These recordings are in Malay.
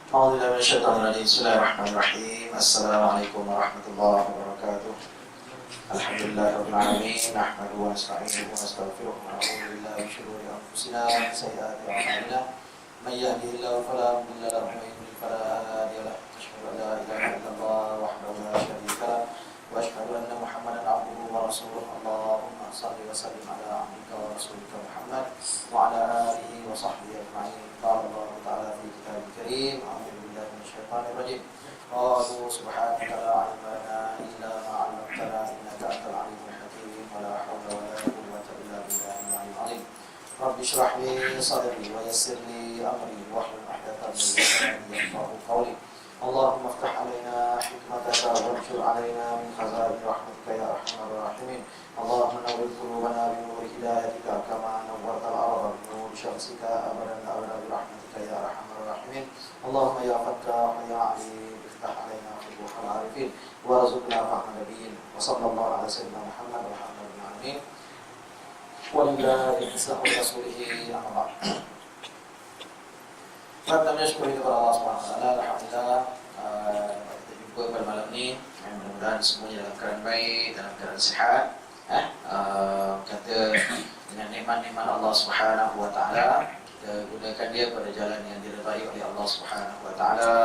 أعوذ بالله من الشيطان الرجيم. بسم الله الرحمن الرحيم. السلام عليكم ورحمة الله وبركاته. الحمد لله رب العالمين، نحمده ونستعينه ونستغفره ونعوذ بالله من شرور أنفسنا ومن سيئات أعمالنا. من يهده الله فلا مضل له ومن يضلل فلا هادي له. أشهد أن لا إله إلا الله وحده لا شريك له وأشهد أن محمدا عبده ورسوله. اللهم صل وسلم على عبدك ورسولك محمد وعلى آله وصحبه أجمعين. قال الله تعالى في كتابه الكريم: أعوذ بالله من الشيطان الرجيم. قالوا سبحانك لا علم لنا إلا ما علمتنا إنك أنت العليم الحكيم ولا حول ولا قوة إلا بالله العلي العظيم. رب اشرح لي صدري ويسر لي أمري واحلل عقدة من لساني يفقهوا قولي. اللهم افتح علينا حكمتك وانشر علينا من خزائن رحمتك يا أرحم الراحمين. اللهم نور قلوبنا بنور هدايتك كما نورت الأرض بنور شمسك أبدا أبدا برحمتك يا أرحم الراحمين. اللهم يا فتاح يا عليم افتح علينا فتوح العارفين وارزقنا فهم النبيين. وصلى الله على سيدنا محمد والحمد لله العالمين ولله الإسلام ورسوله أما بعد. Pertama syukur kepada Allah Subhanahu Wa Taala. Alhamdulillah kita jumpa pada malam ini. Mudah-mudahan semuanya dalam keadaan baik, dalam keadaan sihat. Kata dengan nikmat-nikmat Allah Subhanahu Wa Taala, kita gunakan dia pada jalan yang diridai oleh Allah Subhanahu Wa Taala.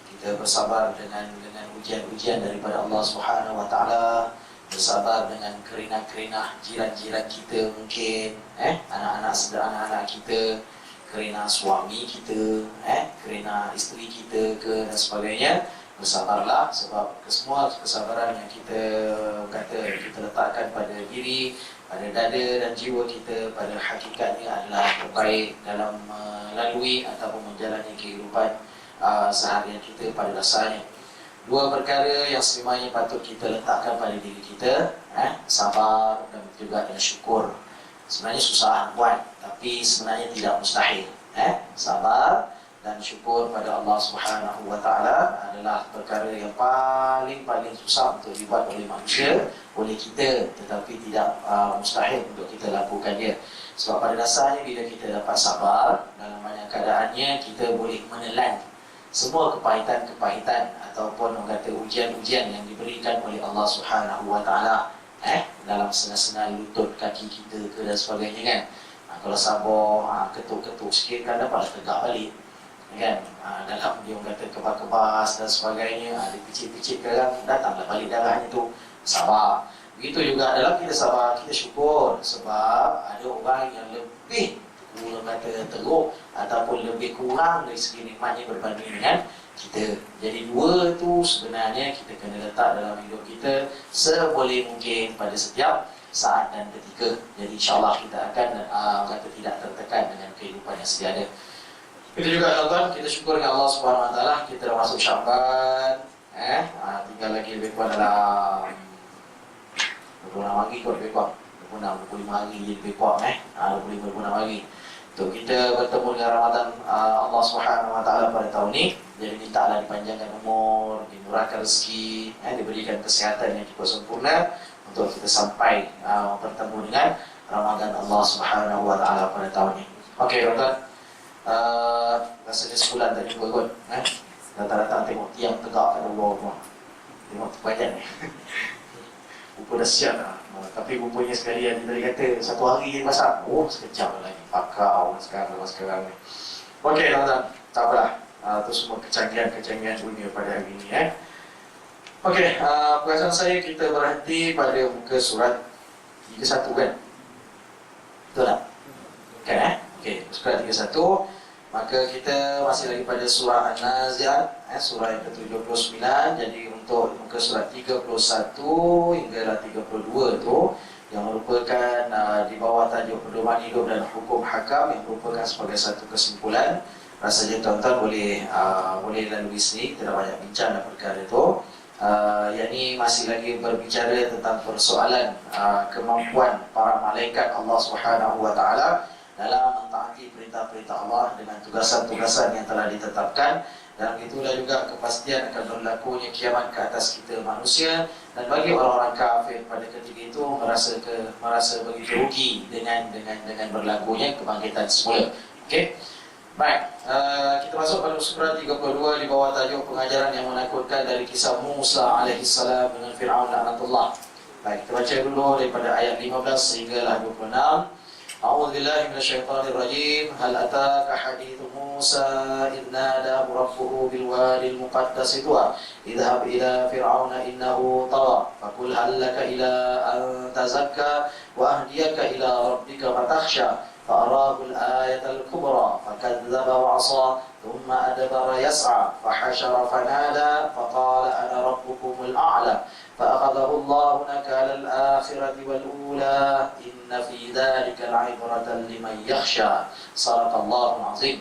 Kita bersabar dengan ujian-ujian daripada Allah Subhanahu Wa Taala. Bersabar dengan kerinah-kerinah jiran-jiran kita mungkin, anak-anak anak-anak kita, kerana suami kita, kerana isteri kita ke dan sebagainya. Bersabarlah, sebab semua kesabaran yang kita letakkan pada diri, pada dada dan jiwa kita, pada hakikatnya adalah terbaik dalam melalui ataupun menjalani kehidupan seharian kita pada dasarnya. Dua perkara yang sememangnya patut kita letakkan pada diri kita, sabar dan juga dengan syukur. Sebenarnya susah buat, tapi sebenarnya tidak mustahil. Sabar dan syukur pada Allah Subhanahu Wa Taala adalah perkara yang paling susah untuk dibuat oleh manusia, oleh kita, tetapi tidak mustahil untuk kita lakukan dia. Sebab pada dasarnya bila kita dapat sabar, dalam banyak keadaannya kita boleh menelan semua kepahitan ataupun ujian-ujian yang diberikan oleh Allah Subhanahu Wa Taala. Dalam senang-senang lutut kaki kita ke dan sebagainya kan. Kalau sabar, ketuk-ketuk sikit kan dapatlah tegak balik kan. Dalam dia kata kebas-kebas dan sebagainya, dipicit-picit kan, datanglah balik darahnya tu. Sabar. Begitu juga dalam kita sabar, kita syukur. Sebab ada orang yang lebih teruk ataupun lebih kurang dari segi nikmatnya berbanding dengan kita. Jadi dua tu sebenarnya kita kena letak dalam hidup kita seboleh mungkin pada setiap saat dan ketika. Jadi insyaAllah kita akan tidak tertekan dengan kehidupan yang sedia ada. Itu juga tuan-tuan, kita syukur dengan Allah Subhanahu Wa Taala, kita dah masuk Syaban. Tinggal lagi lebih kurang dalam 26 hari kot, lebih kurang 25 hari je lebih kurang 25-26 hari untuk kita bertemu dengan Ramadan Allah Subhanahu Wa Taala pada tahun ini. Jadi mintalah dipanjangkan umur, dimurahkan rezeki, diberikan kesihatan yang cukup sempurna untuk kita sampai bertemu dengan Ramadan Allah Subhanahu Wa Taala pada tahun ini. Okey tuan-tuan, rasanya sebulan tak jumpa kot. Datang-datang tengok tiang tegak kat Allah. Tengok badan ni. Rupa dah siap dah. Tapi rupanya sekalian tadi kata satu hari je masak. Sekejap lagi. Pakau sekarang ni. Okey tuan-tuan, tak apalah. Itu semua kecanggihan dunia pada hari ini. Okey, perasaan saya kita berhenti pada muka surat 31 kan? Betul tak? Kan Okey, surat 31. Maka kita masih lagi pada surah An-Nazi'at, surah yang ke-79. Jadi untuk muka surat 31 hinggalah 32 tu yang merupakan di bawah tajuk pedoman hidup dan hukum hakam, yang merupakan sebagai satu kesimpulan. Rasanya tuan-tuan boleh lalui sini, kita dah banyak bincang dalam perkara itu. Yang ini masih lagi berbicara tentang persoalan kemampuan para malaikat Allah Subhanahu Wa Taala dalam mentaati perintah-perintah Allah dengan tugasan-tugasan yang telah ditetapkan. Dan itulah juga kepastian akan berlakunya kiamat ke atas kita manusia. Dan bagi orang-orang kafir pada ketika itu merasa begitu rugi dengan berlakunya kebangkitan semula. Okey. Baik, kita masuk pada surah 32 di bawah tajuk pengajaran yang menakutkan dari kisah Musa alaihissalam dengan Fir'aun laknatullah. Baik, kita baca dulu daripada ayat 15 sehinggalah 26. A'udzu billahi minasyaitonir rajim. Hal ataka hadithu Musa idh nadahu rabbuhu bil wadil muqaddas tuwa idhhab ila fir'auna innahu tagha faqul hal laka ila an tazakka wa ahdiyaka ila rabbika fatakhsha fa'arahu al-ayatal kubra fakadzdzaba wa 'asa thumma adbara yas'a fahashara fanada faqala ana rabbukumul a'la فأخذه الله نكال الآخرة والأولى إن في ذلك لعبرة لمن يخشى صدق الله العظيم.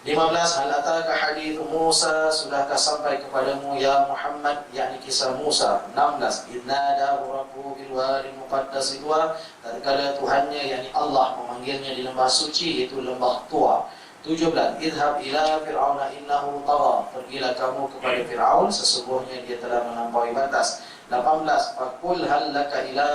15. Hal ataka hadithu Musa, sudahkah sampai kepadamu ya Muhammad, yakni kisah Musa. 16. Idnadahu rabbuhu bil wadi muqaddas tuwa, tatkala Tuhannya yakni Allah memanggilnya di lembah suci, yaitu lembah Tua. 17. Idhab ila fir'auna innahu tagha, pergilah kamu kepada Fir'aun, sesungguhnya dia telah melampaui batas. 18. Faqul hal laka ila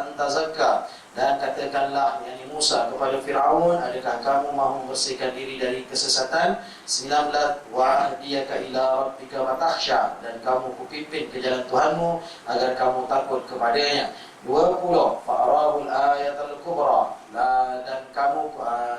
an tazakka, dan katakanlah yakni Musa kepada Fir'aun, adakah kamu mahu membersihkan diri dari kesesatan. 19. Wa ahdiyaka ila rabbika fatakhsha, dan kamu kupimpin ke jalan Tuhanmu agar kamu takut kepadanya. 20. Fa'arahul ayatal kubra,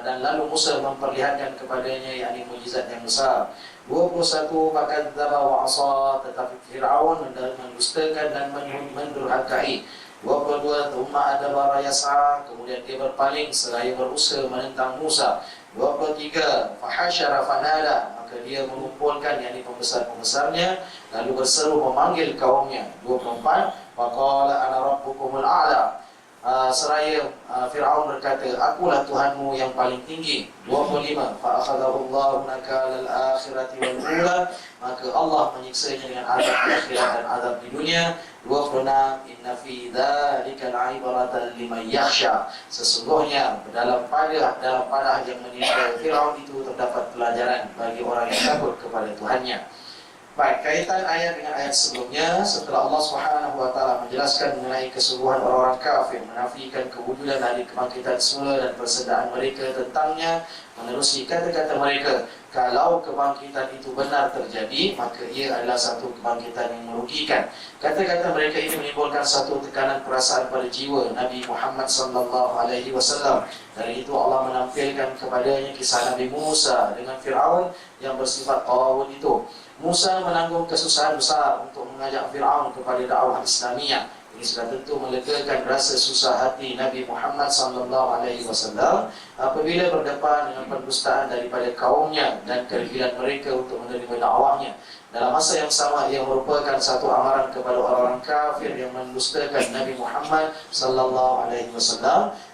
dan lalu Musa memperlihatkan kepadanya yakni mukjizat yang besar. 21. Fakadzdzaba wa 'asa, tetapi Firaun mendustakan dan mendurhakai. 22. Tsumma adbara yas'a, kemudian dia berpaling seraya berusaha menentang Musa. 23. Fahasyara fanada, maka dia mengumpulkan yakni pembesar-pembesarnya lalu berseru memanggil kaumnya. 24. Faqala ana rabbukumul a'la, seraya Fir'aun berkata, akulah Tuhanmu yang paling tinggi. 25. Fa'akhadahu Allahu nakal al-akhirati wal ula, maka Allah menyiksanya dengan azab di akhirat dan azab di dunia. 26. Inna fi dzalika la'ibratan liman yakhsha, sesungguhnya dalam panah yang menimpa Fir'aun itu terdapat pelajaran bagi orang yang takut kepada Tuhannya. Baik, kaitan ayat dengan ayat sebelumnya, setelah Allah SWT menjelaskan mengenai kesungguhan orang-orang kafir, menafikan kewujudan hari kebangkitan semula dan persediaan mereka tentangnya, menerusi kata-kata mereka, kalau kebangkitan itu benar terjadi, maka ia adalah satu kebangkitan yang merugikan. Kata-kata mereka ini menimbulkan satu tekanan perasaan pada jiwa Nabi Muhammad SAW. Dari itu Allah menampilkan kepadanya kisah Nabi Musa dengan Fir'aun yang bersifat tawun itu. Musa menanggung kesusahan besar untuk mengajak Fir'aun kepada dakwah Islamiyah. Ini sudah tentu melegakan rasa susah hati Nabi Muhammad SAW apabila berdepan dengan pendustaan daripada kaumnya dan keregilan mereka untuk menerima dakwahnya. Dalam masa yang sama, ia merupakan satu amaran kepada orang-orang kafir yang mendustakan Nabi Muhammad SAW,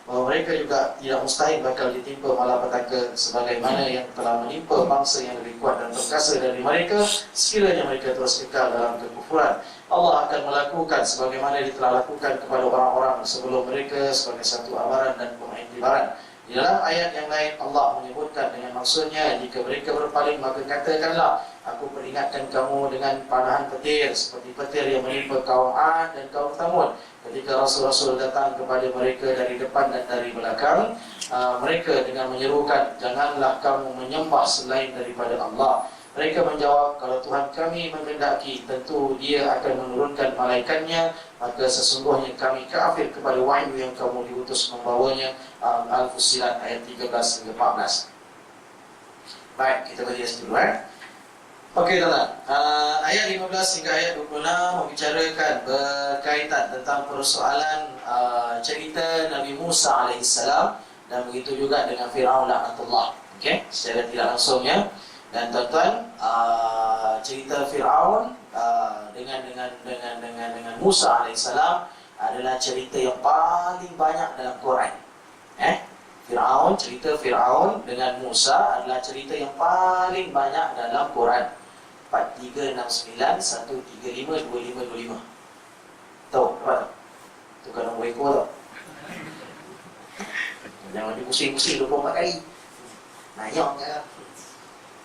bahawa mereka juga tidak mustahil bakal ditimpa malapetaka sebagaimana yang telah menimpa bangsa yang lebih kuat dan perkasa dari mereka sekiranya mereka terus kekal dalam kekufuran. Allah akan melakukan sebagaimana dia telah lakukan kepada orang-orang sebelum mereka sebagai satu amaran dan pengiktibaran. Di dalam ayat yang lain Allah menyebutkan dengan maksudnya, jika mereka berpaling maka katakanlah, aku peringatkan kamu dengan panahan petir seperti petir yang menimpa kaum 'Ad dan kaum Thamud ketika Rasul-Rasul datang kepada mereka dari depan dan dari belakang. Mereka dengan menyerukan, janganlah kamu menyembah selain daripada Allah. Mereka menjawab, kalau Tuhan kami menghendaki, tentu dia akan menurunkan malaikatnya, maka sesungguhnya kami kafir kepada wahyu yang kamu diutus membawanya. Al-Fussilat ayat 13 hingga 14. Baik, kita baca dulu. Okey, tuan-tuan. Ayat 15 hingga ayat 26 membicarakan berkaitan tentang persoalan cerita Nabi Musa alaihissalam dan begitu juga dengan Fir'aun laknatullah. Okey, secara tidak langsungnya. Dan tuan-tuan, cerita Fir'aun dengan Musa alaihissalam adalah cerita yang paling banyak dalam Quran. Cerita Fir'aun dengan Musa adalah cerita yang paling banyak dalam Quran. 4369 135 2525. Tahu apa tak? Itu kan nombor ekor tak? Jangan dipusing-pusing 24 kali. Nayang kan?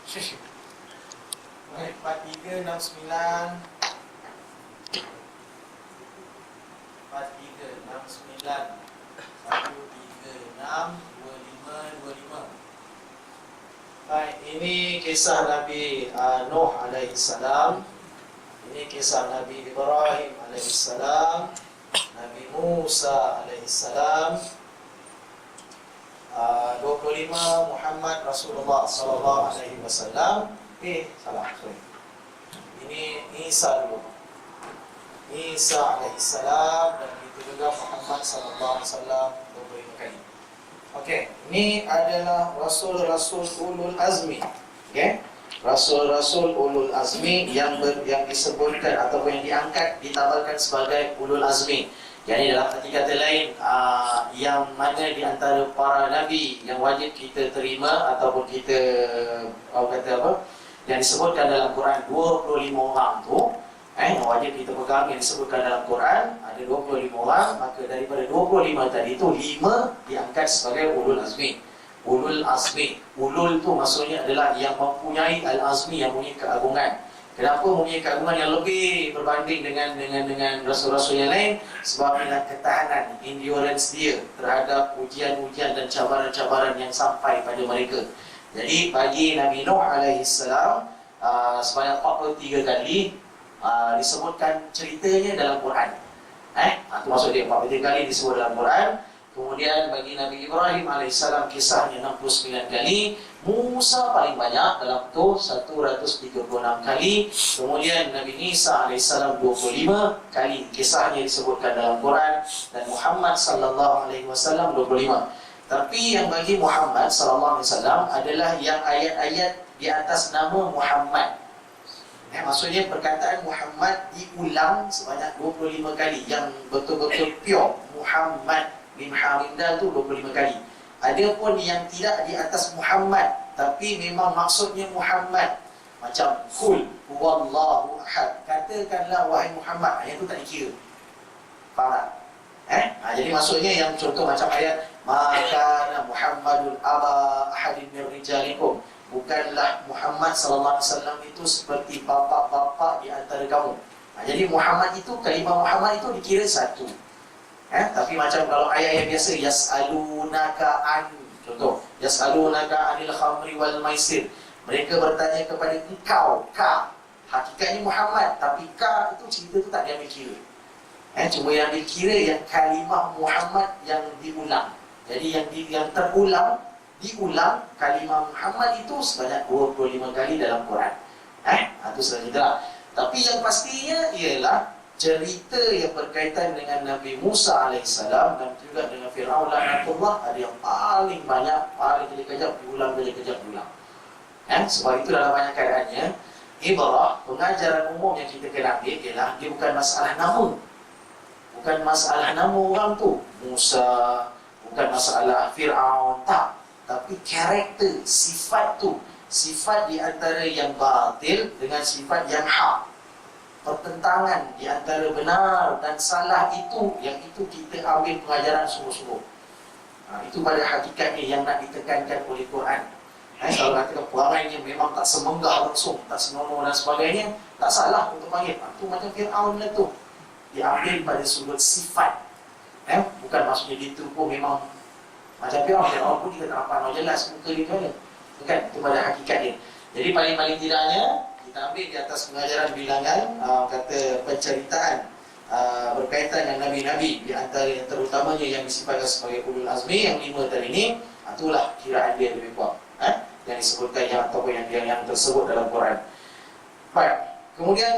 4369 136 2525. Baik. ini kisah Nabi Nuh alaihi salam. Ini kisah Nabi Ibrahim alaihi salam, Nabi Musa alaihi salam. 25 Muhammad Rasulullah sallallahu alaihi wasallam. Salah, sorry. Ini Isa dulu. Isa alaihi salam, dan begitu juga Muhammad sallallahu alaihi wasallam 25 kali. Okey, ini adalah rasul-rasul ulul azmi. Okey. Rasul-rasul ulul azmi yang disebutkan ataupun yang diangkat, ditabalkan sebagai ulul azmi. Jadi dalam arti kata lain, yang mana di antara para nabi yang wajib kita terima ataupun kita yang disebutkan dalam Quran 25 orang tu, yang wajib kita pegang yang disebutkan dalam Quran ada 25 orang, maka daripada 25 tadi itu 5 diangkat sebagai ulul azmi. Ulul azmi, ulul tu maksudnya adalah yang mempunyai al-azmi, yang mempunyai keagungan. Kenapa mempunyai keagungan yang lebih berbanding dengan rasul-rasul yang lain? Sebab inilah ketahanan, endurance dia terhadap ujian-ujian dan cabaran-cabaran yang sampai pada mereka. Jadi bagi Nabi Nuh alaihi salam sebanyak 43 kali disebutkan ceritanya dalam Quran. Itu maksud dia, 43 kali disebut dalam Quran. Kemudian bagi Nabi Ibrahim AS kisahnya 69 kali. Musa paling banyak dalam tu 136 kali. Kemudian Nabi Isa AS 25 kali kisahnya disebutkan dalam Quran. Dan Muhammad sallallahu alaihi wasallam 25. Tapi yang bagi Muhammad sallallahu alaihi wasallam adalah yang ayat-ayat di atas nama Muhammad. Maksudnya perkataan Muhammad diulang sebanyak 25 kali. Yang betul-betul pure Muhammad bin Hamidal tu 25 kali. Ada pun yang tidak di atas Muhammad, tapi memang maksudnya Muhammad. Macam Qul huwallahu ahad, katakanlah wahai Muhammad. Ayat tu tak dikira. Faham tak? Jadi maksudnya yang contoh macam ayat maka Muhammadun aba ahadin min rijalikum, bukanlah Muhammad sallallahu alaihi wasallam itu seperti bapa-bapa di antara kamu. Jadi Muhammad itu, kalimah Muhammad itu dikira satu. Tapi macam kalau ayat-ayat biasa, yas'alunaka an, contoh, yas'alunaka anil khamri wal maisir, mereka bertanya kepada engkau, ka, hakikatnya Muhammad, tapi ka itu cerita tu tak diambil kira. Cuma yang dikira yang kalimah Muhammad yang diulang. Jadi yang terulang, diulang kalimah Muhammad itu sebanyak 25 kali dalam Quran. Itu selanjutnya. Tapi yang pastinya ialah cerita yang berkaitan dengan Nabi Musa alaihissalam dan juga dengan Fir'aun laknatullah ada yang paling banyak, paling kejap diulang. Sebab itu dalam banyak keadaannya ibrah, pengajaran umum yang kita kena ambil ialah dia bukan masalah nama. Bukan masalah nama orang tu Musa, bukan masalah Fir'aun, tak. Tapi karakter, sifat tu, sifat di antara yang batil dengan sifat yang hak. Pertentangan di antara benar dan salah itu, yang itu kita ambil pengajaran sungguh-sungguh. Itu pada hakikatnya yang nak ditekankan oleh Quran. Kalau katakan perangai memang tak semenggah langsung, tak senonoh dan sebagainya, tak salah untuk panggil. Itu macam Fir'aun lah tu, diambil pada sudut sifat. Bukan maksudnya dia tu pun memang macam Fir'aun pun kita tak nampak jelas muka dia mana. Bukan, itu pada hakikatnya. Jadi paling-paling tidaknya kita ambil di atas pengajaran bilangan, kata penceritaan berkaitan dengan Nabi-Nabi, di antara yang terutamanya yang disifatkan sebagai ulul azmi, yang 5 tadi ini, itulah kiraan dia lebih kuat yang disebutkan yang ataupun yang tersebut dalam Quran. Baik. Kemudian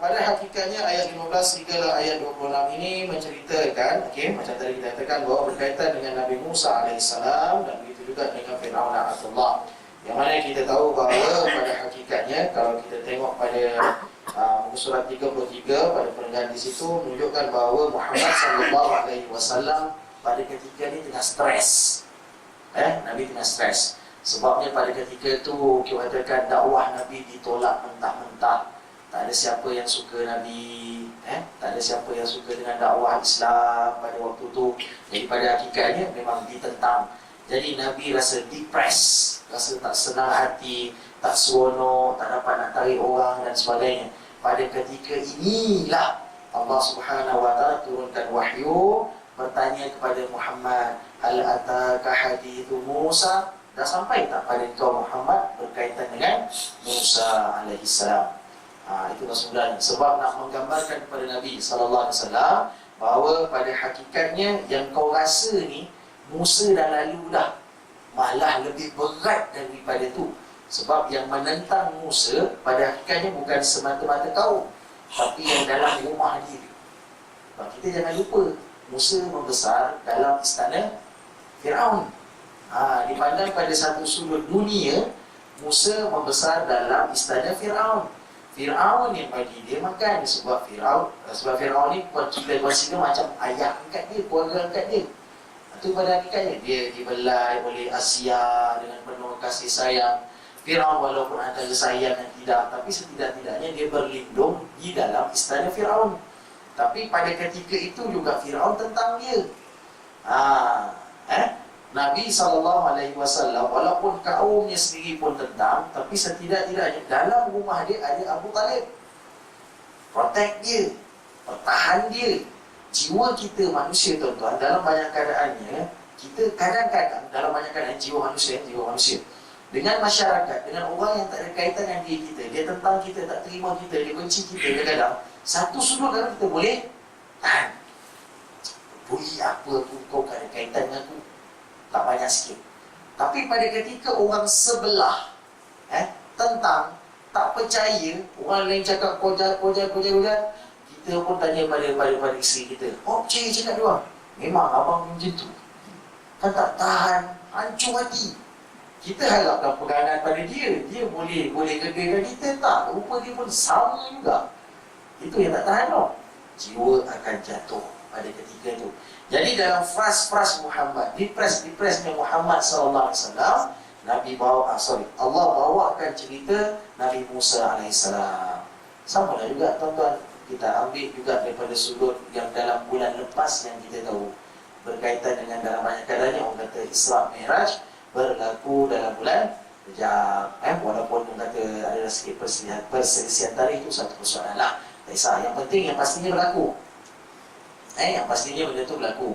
pada hakikatnya ayat 15 hingga ayat 26 ini menceritakan, macam tadi kita katakan bahawa berkaitan dengan Nabi Musa alaihissalam dan begitu juga dengan Fir'aun laknatullah. Yang mana kita tahu bahawa pada hakikatnya kalau kita tengok pada muka surat 33 pada perenggan di situ menunjukkan bahawa Muhammad sallallahu alaihi wasallam pada ketika ini tengah stres. Nabi tengah stres. Sebabnya pada ketika itu kita katakan dakwah Nabi ditolak mentah-mentah. Tak ada siapa yang suka Nabi, tak ada siapa yang suka dengan dakwah Islam pada waktu itu. Jadi pada hakikatnya memang ditentang. Jadi Nabi rasa depressed, rasa tak senang hati, tak seronok, tak dapat nak tarik orang dan sebagainya. Pada ketika inilah Allah Subhanahu wa taala turunkan wahyu bertanya kepada Muhammad, hal ataka hadithu Musa, dah sampai tak pada kau Muhammad berkaitan dengan Musa alaihissalam. Itu maksudnya sebab nak menggambarkan kepada Nabi sallallahu alaihi wasallam bahawa pada hakikatnya yang kau rasa ni Musa dah lalu dah, malah lebih berat daripada tu. Sebab yang menentang Musa pada hakikatnya bukan semata-mata kau, tapi yang dalam rumah dia. Sebab kita jangan lupa, Musa membesar dalam istana Firaun. Dipandang pada satu sudut dunia, Musa membesar dalam istana Firaun. Firaun yang bagi dia makan, sebab Firaun ni kita consider macam ayah angkat dia, keluarga angkat dia. Itu pada hakikatnya dia dibelai oleh Asia dengan penuh kasih sayang. Firaun walaupun antara sayang dan tidak, tapi setidak-tidaknya dia berlindung di dalam istana Firaun. Tapi pada ketika itu juga Firaun tentang dia. Nabi SAW walaupun kaumnya sendiri pun tentang, tapi setidak-tidaknya dalam rumah dia ada Abu Talib. Protect dia, pertahan dia. Jiwa kita manusia tuan-tuan, dalam banyak keadaannya, kita kadang-kadang dalam banyak keadaan jiwa manusia dengan masyarakat, dengan orang yang tak ada kaitan dengan diri kita, dia tentang kita, tak terima kita, dia benci kita, kadang-kadang satu sudut kadang kita boleh tahan. Buli apa pun kau tak ada kaitan dengan aku, tak banyak sikit. Tapi pada ketika orang sebelah tentang, tak percaya, orang lain cakap kau jahat, kita pun tanya pada isteri kita, oh percaya cakap dia orang, memang abang macam tu, kan tak tahan, hancur hati. Kita harapkan pegangan pada dia boleh gegarkan kita, tak, rupa dia pun sama juga. Itu yang tak tahan tau, jiwa akan jatuh pada ketika itu. Jadi dalam fras Muhammad, dipresnya Muhammad SAW, Nabi Allah bawakan cerita Nabi Musa AS. Sama lah juga tuan-tuan, kita ambil juga daripada sudut yang dalam bulan lepas yang kita tahu, berkaitan dengan dalam banyak keadaannya orang kata Isra Mi'raj berlaku dalam bulan Rajab. Walaupun orang kata ada sikit perselisihan tarikh, itu satu persoalan lah, tak kisah. Yang penting yang pastinya berlaku. Yang pastinya benda tu berlaku.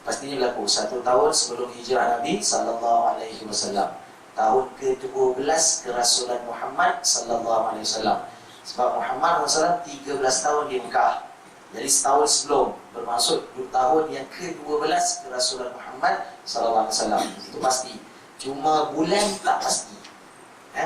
Pastinya berlaku 1 tahun sebelum hijrah Nabi sallallahu alaihi wasallam. Tahun ke-12 kerasulan Muhammad sallallahu alaihi wasallam. Sebab Muhammad SAW 13 tahun di Mekah. Jadi setahun sebelum, bermaksud tahun yang ke-12 kerasulan Muhammad sallallahu alaihi wasallam. Itu pasti. Cuma bulan tak pasti.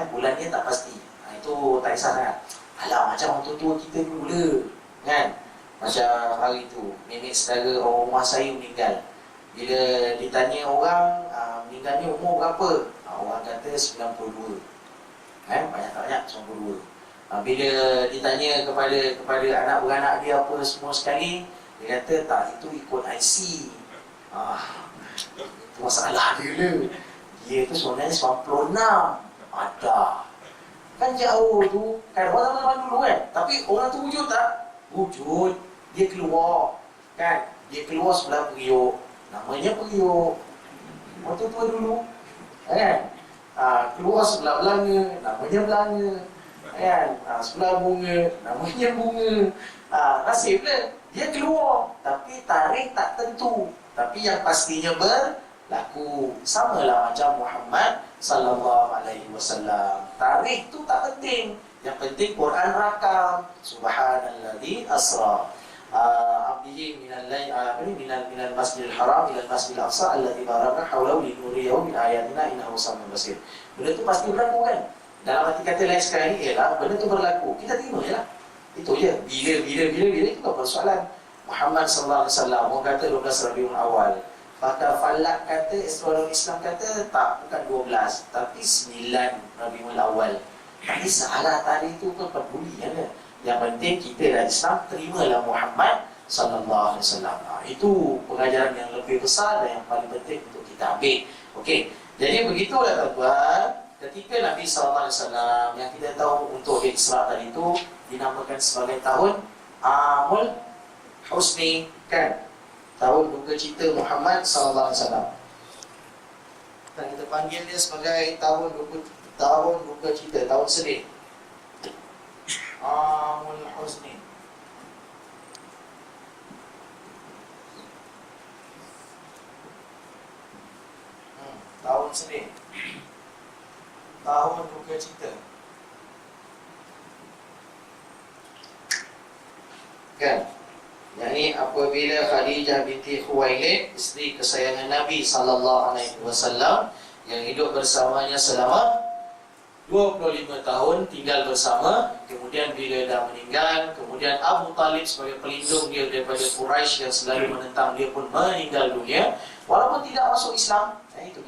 Bulannya tak pasti. Itu tak kisah sangat. Alah, macam orang tua-tua kita dulu kan. Macam hari tu, nenek saudara orang rumah saya meninggal. Bila ditanya orang, meninggalnya umur berapa? Orang kata 92. Banyak-banyak 92. Bila ditanya kepada anak beranak dia apa semua sekali, dia kata tak, itu ikut IC. Itu masalah dia lah. Dia tu sebenarnya 96. Ada. Kan jauh tu, kan orang zaman dulu kan. Tapi orang tu wujud tak? Wujud. Dia keluar, kan? Dia keluar sebelah periuk. Namanya periuk. Waktu tua dulu, kan? Keluar sebelah belanga, namanya belanga. Kan? Sebelah bunga, namanya bunga. Nasib lah, dia keluar, tapi tarikh tak tentu. Tapi yang pastinya berlaku. Samalah macam Muhammad sallallahu alaihi wasallam. Tarikh tu tak penting. Yang penting Quran rakam. Subhanalladzi asra abdihi minal masjidil haram ila masjidil aqsa alladzi barakna hawlahu linuriyahu min ayatina innahu samiun basir. Benda tu pasti berlaku kan? Dalam arti kata lain sekarang ni ialah benda tu berlaku, kita terima je lah. Itu je. Bila itu tak persoalan. Muhammad sallallahu alaihi wasallam orang kata 12 Rabiul Awal. Pakar falak kata, astronom Islam kata tak, bukan 12 tapi 9 Rabiul Awal. Tapi salah tadi itu pun peduli kan. Yang penting kita dalam Islam terimalah Muhammad sallallahu alaihi wasallam. Itu pengajaran yang lebih besar dan yang paling penting untuk kita ambil. Okey. Jadi begitulah tuan-tuan, ketika Nabi sallallahu alaihi wasallam yang kita tahu untuk Isra tadi itu dinamakan sebagai tahun Amul Husni, kan? Tahun duka cita Muhammad sallallahu alaihi wasallam. Dan kita panggil dia sebagai tahun duka cita, tahun sedih. Amul Husni. Tahun sedih. tahun duka cita. Kan? Yang ini apabila Khadijah binti Khuwailid, isteri kesayangan Nabi sallallahu alaihi wasallam, yang hidup bersamanya selama 25 tahun tinggal bersama, kemudian bila dah meninggal, kemudian Abu Talib sebagai pelindung dia daripada Quraisy yang selalu menentang dia pun meninggal dunia walaupun tidak masuk Islam. Itu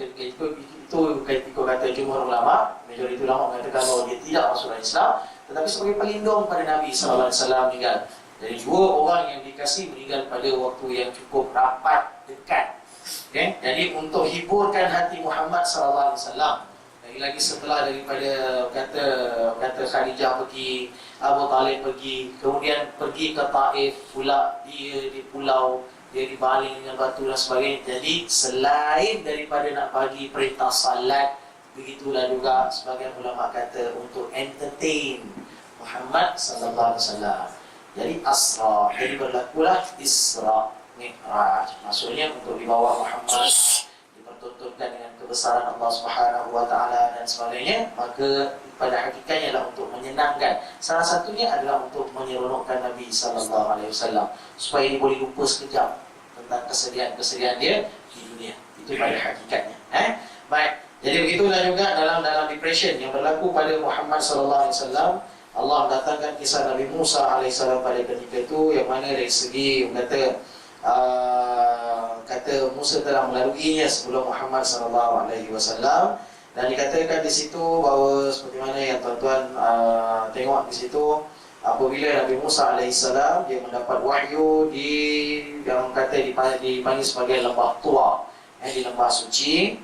ketika kata jumhur ulama, majoriti ulama mengatakan bahawa dia tidak masuk dalam Islam, tetapi sebagai pelindung pada Nabi sallallahu alaihi wasallam meninggal. Jadi dua orang yang dikasih meninggal pada waktu yang cukup rapat, dekat. Okay? Jadi untuk hiburkan hati Muhammad sallallahu alaihi wasallam, lagi-lagi setelah daripada kata Khadijah pergi, Abu Talib pergi, kemudian pergi ke Taif pula, dia di pulau, dia dibaling dengan batu dan sebagainya. Jadi selain daripada nak bagi perintah salat, begitulah juga sebagian ulama kata untuk entertain Muhammad sallallahu alaihi wasallam. Jadi asra, jadi berlakulah Isra Mi'raj. Maksudnya untuk dibawa Muhammad, dipertontonkan dengan kebesaran Allah Subhanahu wa taala dan sebagainya, maka pada hakikatnya adalah untuk menyenangkan. Salah satunya adalah untuk menyeronokkan Nabi sallallahu alaihi wasallam supaya dia boleh lupa sekejap tentang kesedihan dia di dunia. Itu pada hakikatnya. Baik. Jadi begitulah juga dalam depression yang berlaku pada Muhammad sallallahu alaihi wasallam. Allah datangkan kisah Nabi Musa alaihissalam pada ketika itu, yang mana dari segi kata Musa telah melaluinya sebelum Muhammad sallallahu alaihi wasallam, dan dikatakan di situ bahawa seperti mana yang tuan-tuan tengok di situ, apabila Nabi Musa alaihissalam dia mendapat wahyu yang kata dipanggil sebagai lembah Tua, di lembah suci,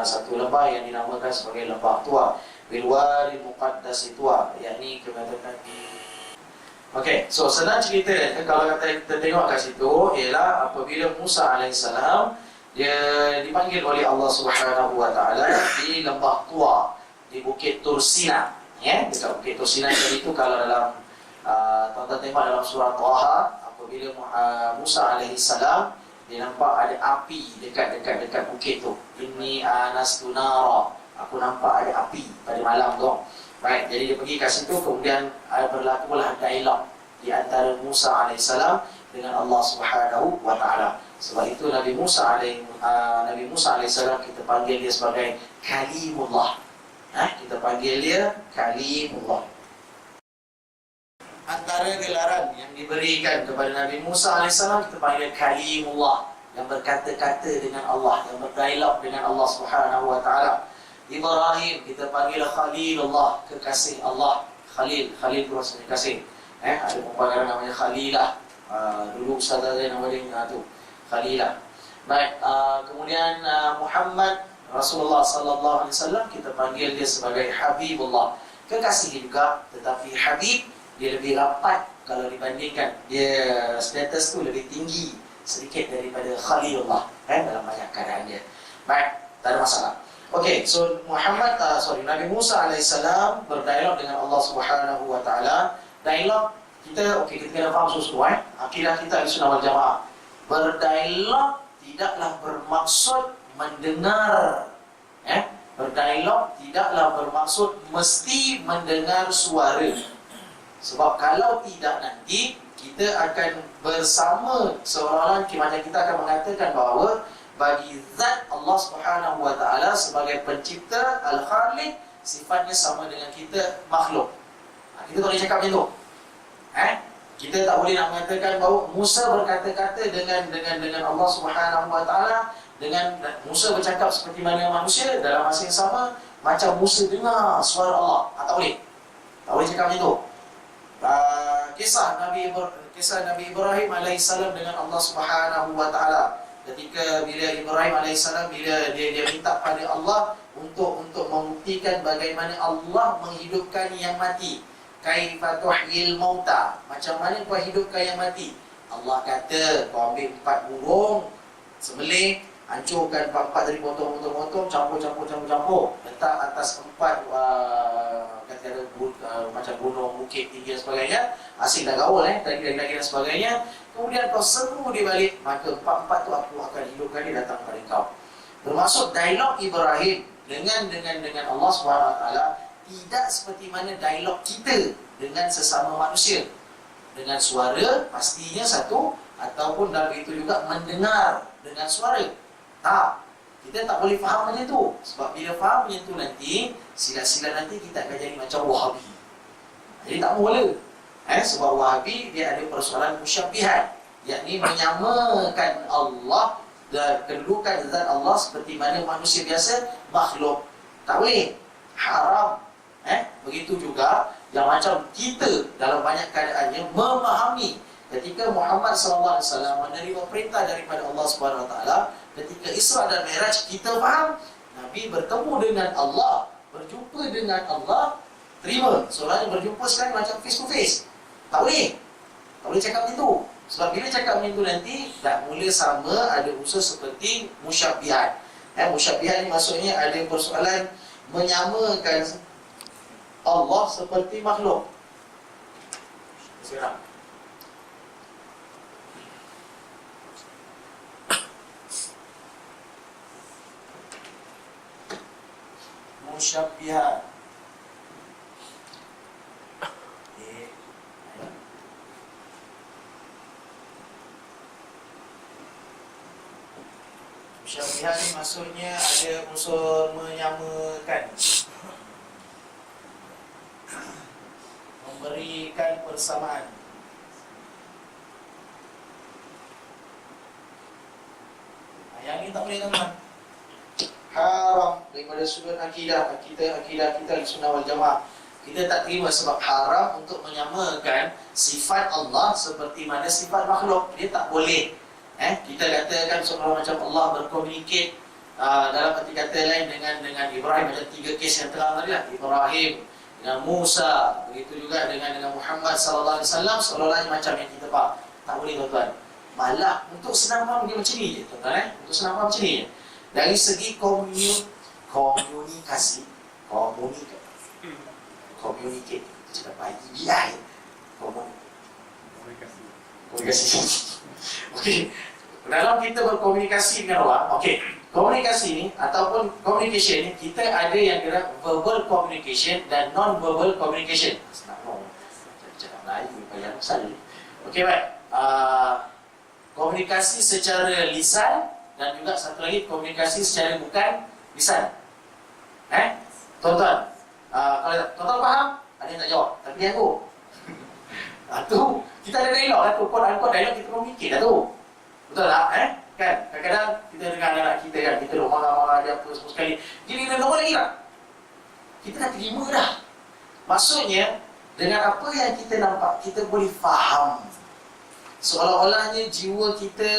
satu lembah yang dinamakan sebagai lembah Tua, Bilwari Muqaddas Tua, yakni kematakan di. Okey, so senang cerita kalau kita tengok kat situ ialah apabila Musa alaihissalam dia dipanggil oleh Allah Subhanahu wa taala di lembah Tua, di Bukit Tursina, dekat Bukit Tursina. Jadi itu kalau dalam tuan-tuan tengok dalam surah Taha, apabila Musa alaihissalam dia nampak ada api dekat bukit tu. Inni anastu nara, aku nampak ada api pada malam tu. Baik, jadi dia pergi kat situ, kemudian berlakulah dialog di antara Musa alaihissalam dengan Allah Subhanahu wa taala. Sebab itu Nabi Musa alaihissalam kita panggil dia sebagai Kalimullah. Kita panggil dia Kalimullah. Antara gelaran yang diberikan kepada Nabi Musa alaihissalam, kita panggil Kalimullah, yang berkata-kata dengan Allah, yang berdialog dengan Allah Subhanahu wa taala. Ibrahim kita panggil Khalilullah, kekasih Allah. Khalil itu maksudnya kasih. Ada perempuan namanya Khalilah. Dulu Ustaz ada nama dia tu, Khalilah. Baik, kemudian Muhammad Rasulullah sallallahu alaihi wasallam kita panggil dia sebagai Habibullah, kekasih juga, tetapi Habib dia lebih rapat kalau dibandingkan, dia status tu lebih tinggi sedikit daripada Khalilullah dalam banyak keadaan dia. Baik, tak ada masalah. Okey, so Nabi Musa alaihissalam berdialog dengan Allah Subhanahu wa taala. Dialog kita kena faham sesuatu akidah kita Ahlussunnah wal Jamaah. Berdialog tidaklah bermaksud mendengar. Berdialog tidaklah bermaksud mesti mendengar suara. Sebab kalau tidak, nanti kita akan bersama seolah-olah macam kita akan mengatakan bahawa bagi zat Allah Subhanahu wa taala sebagai pencipta Al-Khaliq, sifatnya sama dengan kita makhluk. Kita tak boleh cakap macam tu. Kita tak boleh nak mengatakan bahawa Musa berkata-kata dengan Allah Subhanahu wa taala, dengan Musa bercakap seperti mana manusia dalam masa yang sama macam Musa dengar suara Allah. Tak boleh. Tak boleh cakap macam tu. Kisah Nabi Ibrahim alaihissalam dengan Allah Subhanahu wa taala. Ketika bila Ibrahim alaihissalam bila dia minta pada Allah untuk membuktikan bagaimana Allah menghidupkan yang mati. Kaifa tuhyil mauta, macam mana kau hidupkan yang mati? Allah kata, kau ambil 4 burung, sembelih, hancurkan 4 dari potong-potong, campur, letak atas 4 kata macam gunung, bukit tinggi dan sebagainya. Asyik dah gaul daging-daging dan sebagainya. Kemudian kau seru dia balik, maka 4 tu aku akan hidupkan dia datang pada kau. Bermaksud dialog Ibrahim dengan Allah Subhanahu Wa Taala tidak seperti mana dialog kita dengan sesama manusia. Dengan suara pastinya satu, ataupun dalam itu juga mendengar dengan suara. Tak, kita tak boleh faham macam tu. Sebab bila faham macam tu nanti, sila-sila nanti kita akan jadi macam Wahabi. Jadi tak boleh. Sebab Wahabi dia ada persoalan musyabbihat, yakni menyamakan Allah dan kedudukan zat Allah seperti mana manusia biasa makhluk. Tak boleh. Haram. Begitu juga yang macam kita dalam banyak keadaannya memahami ketika Muhammad SAW menerima perintah daripada Allah Subhanahu Wa Taala ketika Isra dan Mi'raj, kita faham Nabi bertemu dengan Allah, berjumpa dengan Allah, terima. Soalnya berjumpa sekarang macam face to face. Tak boleh. Tak boleh cakap itu. Sebab bila cakap macam itu nanti dah mula sama ada unsur seperti musyabbihat. Musyabbihat ni maksudnya ada persoalan menyamakan Allah seperti makhluk. Sekarang musyabbihat. Musyabbihat ni maksudnya ada unsur menyamakan, memberikan persamaan. Yang ni tak boleh teman. Haram daripada sudut akidah kita Sunnah wal Jamaah. Kita tak terima sebab haram untuk menyamakan sifat Allah seperti mana sifat makhluk. Dia tak boleh. Kita katakan seolah macam Allah berkomunikasi dalam arti kata lain dengan Ibrahim, macam 3 kes yang terang tadi lah. Ibrahim dengan Musa, begitu juga dengan Muhammad sallallahu alaihi wasallam, seolah-olah macam yang kita faham. Tak boleh tuan-tuan. Malah untuk senang faham dia macam ni je tuan-tuan. Untuk senang faham macam ni je. Dari segi komunikasi, communicate, cakap baik dia. Komunikasi. Okey. Dalam kita berkomunikasi dengan orang, okey, komunikasi ni ataupun communication ni kita ada yang kira verbal communication dan non-verbal communication. Senang dong. Cakap Melayu payah pasal. Okey, baik. Komunikasi secara lisan dan juga satu lagi komunikasi secara bukan lisan. Tuan-tuan, kalau tuan-tuan faham, ada yang tak jawab, tapi dia aku. Tu kita ada dialog lah tu, quote-unquote dialog kita komunikasi dah tu. Betul tak? Kan? Kadang-kadang kita dengan anak kita kan, kita dah marah-marah dia apa semua sekali. Gini dia normal lagi tak? Kita dah terima dah. Maksudnya, dengan apa yang kita nampak, kita boleh faham. Seolah-olahnya jiwa kita,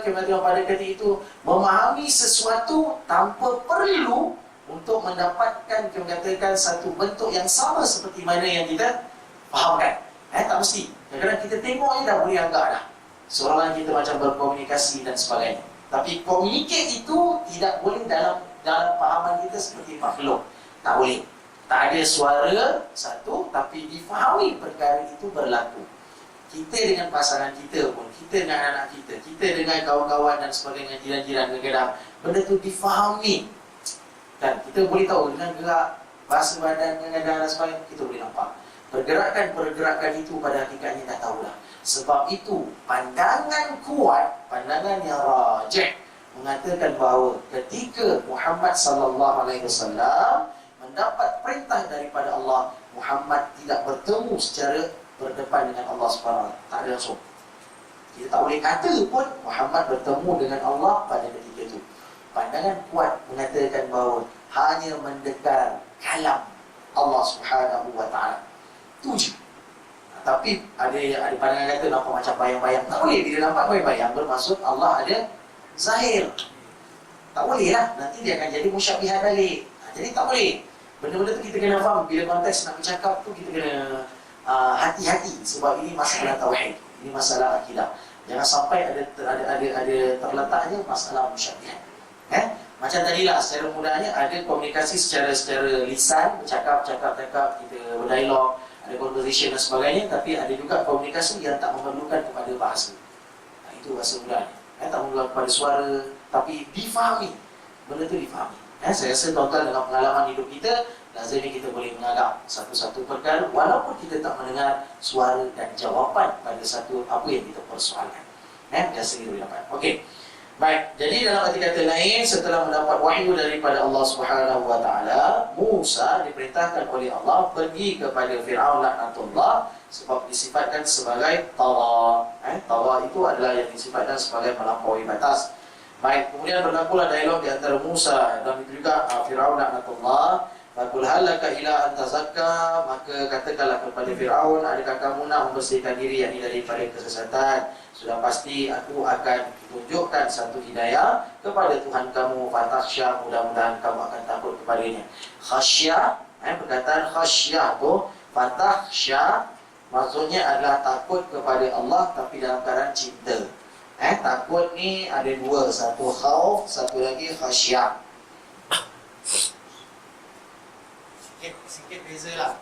kematian pada ketika itu, memahami sesuatu tanpa perlu untuk mendapatkan, katakan satu bentuk yang sama seperti mana yang kita fahamkan. Tak mesti. Kadang-kadang kita tengok je dah boleh anggap dah. Seolah-olah kita macam berkomunikasi dan sebagainya. Tapi communicate itu tidak boleh dalam fahaman kita seperti makhluk. Tak boleh. Tak ada suara satu, tapi difahami perkara itu berlaku. Kita dengan pasangan kita pun, kita dengan anak kita, kita dengan kawan-kawan dan sebagainya, jiran-jiran kadang-kadang, benda tu difahami. Dan kita boleh tahu dengan gerak bahasa badan kadang-kadang dan sebagainya, kita boleh nampak. Pergerakan itu pada hakikatnya dah tahulah. Sebab itu pandangan kuat, pandangan yang rajih mengatakan bahawa ketika Muhammad sallallahu alaihi wasallam mendapat perintah daripada Allah, Muhammad tidak bertemu secara berdepan dengan Allah Subhanahu wa taala. Tak ada langsung. Kita tak boleh kata pun Muhammad bertemu dengan Allah pada ketika itu. Pandangan kuat mengatakan bahawa hanya mendengar kalam Allah Subhanahu wa taala. Itu je. Tapi ada pandangan kata nampak macam bayang-bayang. Tak boleh. Bila nampak bayang-bayang bermaksud Allah ada zahir. Tak boleh lah. Nanti dia akan jadi musyabbihat balik. Jadi tak boleh. Benda-benda tu kita kena faham. Bila konteks nak bercakap tu kita kena hati-hati. Sebab ini masalah tauhid. Ini masalah akidah. Jangan sampai ada terletaknya masalah musyabbihat. Macam tadilah secara mudahnya ada komunikasi secara lisan, bercakap, kita berdialog, ada conversation dan sebagainya, tapi ada juga komunikasi yang tak memerlukan kepada bahasa. Itu bahasa mudahnya. Tak memerlukan kepada suara, tapi difahami. Benda itu difahami. Saya rasa tuan-tuan dengan pengalaman hidup kita, lazimnya kita boleh menganggap satu-satu perkara walaupun kita tak mendengar suara dan jawapan pada satu apa yang kita persoalkan. Biasa kita boleh dapat. Okey. Baik, jadi dalam arti kata lain, setelah mendapat wahyu daripada Allah Subhanahu wa taala, Musa diperintahkan oleh Allah pergi kepada Firaun laknatullah sebab disifatkan sebagai tagha. Tagha itu adalah yang disifatkan sebagai melampaui batas. Baik, kemudian berlakulah dialog di antara Musa dan juga Firaun laknatullah. Faqul hal laka ila an tazakka, maka katakanlah kepada Firaun, adakah kamu nak membersihkan diri yakni daripada kesesatan? Sudah pasti aku akan tunjukkan satu hidayah kepada Tuhan kamu, fatakhsya, mudah-mudahan kamu akan takut kepadanya. Khasyah, perkataan khasyah tu, fatakhsya maksudnya adalah takut kepada Allah tapi dalam keadaan cinta. Takut ni ada dua, satu khauf, satu lagi khasyah. Sikit beza lah.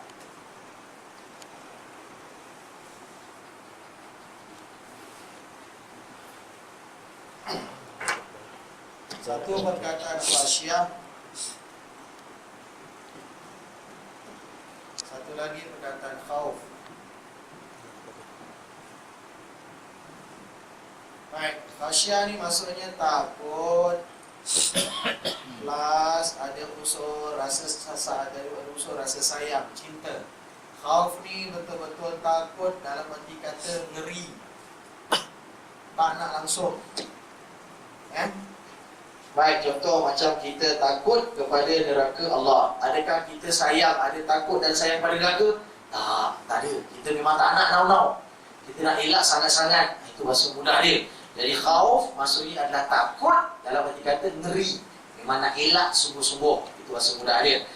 Satu perkataan khasyah, satu lagi perkataan khauf. Baik, khasyah ni maksudnya takut plus ada unsur rasa ada unsur rasa sayang, cinta. Khauf ni betul-betul takut dalam arti kata ngeri, tak nak langsung. Baik, contoh macam kita takut kepada neraka Allah. Adakah kita sayang, ada takut dan sayang pada neraka? Tak ada. Kita memang tak nak now. Kita nak elak sangat-sangat. Itu bahasa mudah dia. Jadi khauf maksudnya adalah takut dalam arti kata ngeri. Memang nak elak sungguh-sungguh. Itu bahasa mudah dia.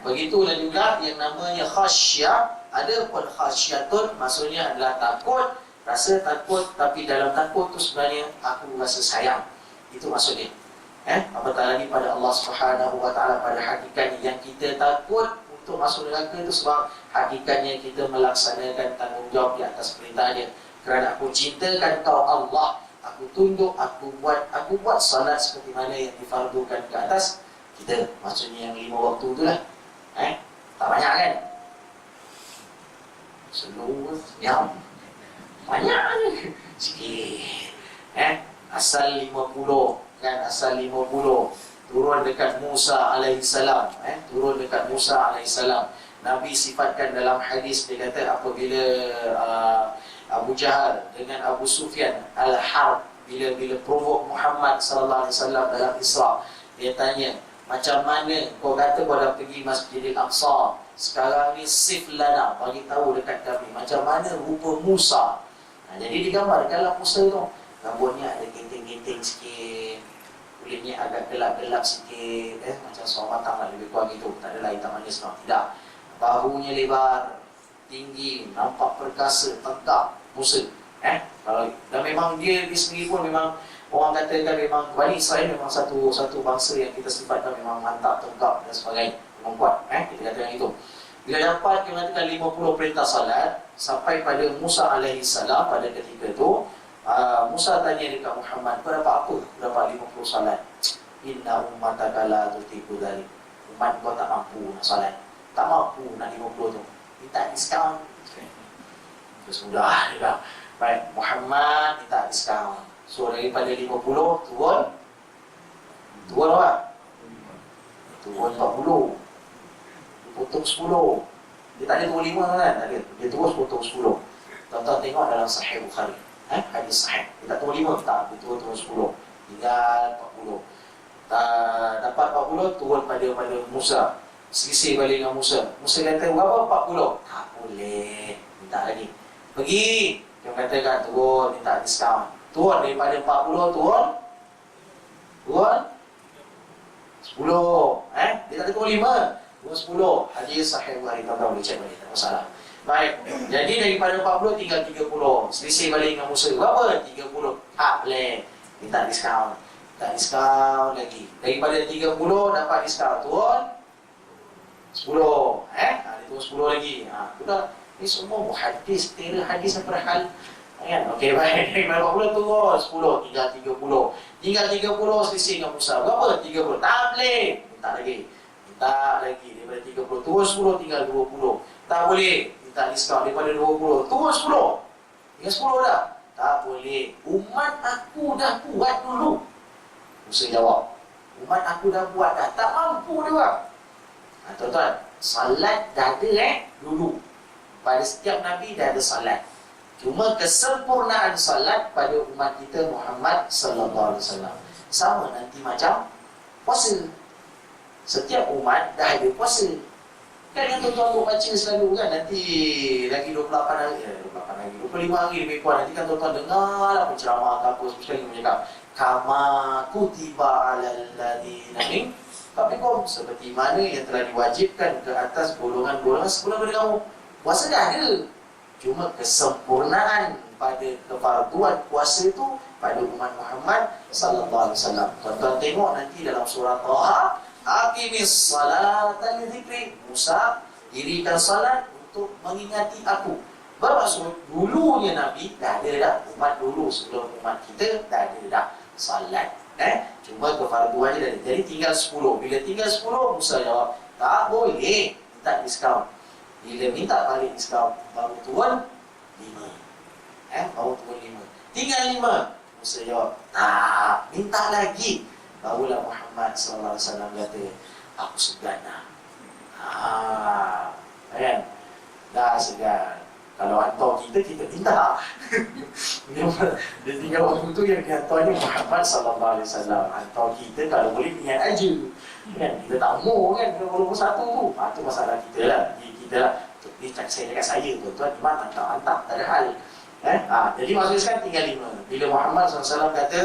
Begitulah juga yang namanya khasyah. Ada pun khasyatun maksudnya adalah takut. Rasa takut tapi dalam takut tu sebenarnya aku rasa sayang. Itu maksudnya. Apatah lagi pada Allah Subhanahu wa taala, pada hakikatnya yang kita takut untuk masuk neraka itu sebab hakikatnya kita melaksanakan tanggungjawab di atas perintahnya. Kerana aku cintakan kau Allah, aku tunduk, aku buat salat seperti mana yang difardukan ke atas kita. Maksudnya yang 5 waktu itulah. Tak banyak kan? Seluruh yang banyak sikit. Asal 50 kan, asal 50 turun dekat Musa alaihissalam. Turun dekat Musa alaihissalam. Nabi sifatkan dalam hadis, dia kata apabila Abu Jahal dengan Abu Sufyan al-Harb bila provok Muhammad sallallahu alaihi wasallam dalam Isra, dia tanya, macam mana kau kata kau dah pergi Masjidil Aqsa, sekarang ni sif lana, bagi tahu dekat kami macam mana rupa Musa. Jadi digambarkanlah Musa tu, rambutnya ada ginting-ginting sikit, kulitnya agak gelap-gelap sikit, macam seorang matang lah, lebih kurang gitu. Tak adalah hitam manis, tidak. Bahunya lebar, tinggi, nampak perkasa, tegap Musa. Dan memang dia sendiri pun memang orang katakan memang Bani Israel memang satu bangsa yang kita sifatkan memang mantap, tegap dan sebagainya, memang kuat. Kita katakan itu. Bila dapat kita katakan 50 perintah salat sampai pada Musa alaihissalam, pada ketika itu Musa tanya dekat Muhammad, berapa apa dapat 50 salat? Inna ummataka la tutiku dhalik. Umat kau tak mampu nak salat, tak mampu nak 50 tu, minta diskaun. Terus mudah juga. Baik, Muhammad minta diskaun. So daripada 50 turun apa? Turun 40. Potong 10. Dia tak ada turun 5 kan? Tak ada. Dia terus potong 10. Tuan-tuan tengok dalam Sahih Bukhari. Hadis sahih. Dia tak turun 5, tak. Dia turun 10. Tinggal 40. Dapat 40, turun pada Musa. Selisih balik dengan Musa. Musa kata, berapa 40? Tak boleh. Minta lagi. Pergi. Dia katakan, turun, minta diskaun. Turun daripada 40, turun 10. Dia tak turun 5. Turun 10. Hadis sahih Bukhari. Tuan-tuan boleh cek balik. Tak masalah. Baik, jadi daripada 40 tinggal 30. Selisih balik dengan Musa. Berapa? 30. Tak boleh. Minta diskaun. Minta diskaun lagi. Daripada 30 dapat diskaun. Turun 10. Dia turun 10 lagi. Sudah. Ini semua muhadis. Tera hadis yang berhal. Okey, baik. Daripada 40 turun 10. Tinggal 30. Tinggal 30 selisih dengan Musa. Berapa? 30. Tak boleh. minta lagi daripada 30 turun 10 tinggal 20. Tak boleh minta diskaun daripada 20 turun 10 tinggal 10 dah. Tak boleh, umat aku dah buat dulu. Musa jawab, umat aku dah buat dah, tak mampu dia orang. Tuan-tuan, salat dah ada dulu. Pada setiap Nabi dah ada salat. Cuma kesempurnaan salat pada umat kita Muhammad sallallahu alaihi wasallam sama nanti macam puasa. Setiap umat dah ada puasa. Kan yang tuan-tuan baca selalu kan, nanti lagi 28 hari, 28 hari, 25 hari lebih kurang, nanti kan tuan-tuan dengar lah penceramah ke apa sekali mencakap kama kutiba alal ladina min qablikum, seperti mana yang telah diwajibkan ke atas golongan-golongan sebelum daripada kamu. Puasa dah ada, cuma kesempurnaan pada kefarduan puasa itu pada umat Muhammad sallallahu alaihi wasallam. Tuan-tuan tengok nanti dalam surah Taha, aqimis salata li dzikri, Musa dirikan salat untuk mengingati aku. Bermaksud dulunya Nabi dah ada dah, umat dulu sebelum umat kita dah ada dah salat. Cuma kefarduannya dah ada. Jadi tinggal 10. Bila tinggal 10, Musa jawab, tak boleh minta diskaun. Bila minta balik diskaun, baru turun 5. Baru turun 5. Tinggal 5. Musa jawab, tak, minta lagi. Barulah Muhammad sallallahu alaihi wasallam kata, aku segan dah. Kan? Dah segan. Kalau hantar kita minta. Dia tinggal waktu tu yang dihantarnya Muhammad sallallahu alaihi wasallam. Hantar kita kalau boleh niat aja. Kan? Kita tak mau kan, walaupun satu tu. Itu masalah kita lah. Kita lah. Ni saya cakap saya, tuan-tuan, iman hantar, tak ada hal. Jadi maksudnya sekarang tinggal 5. Bila Muhammad SAW kata,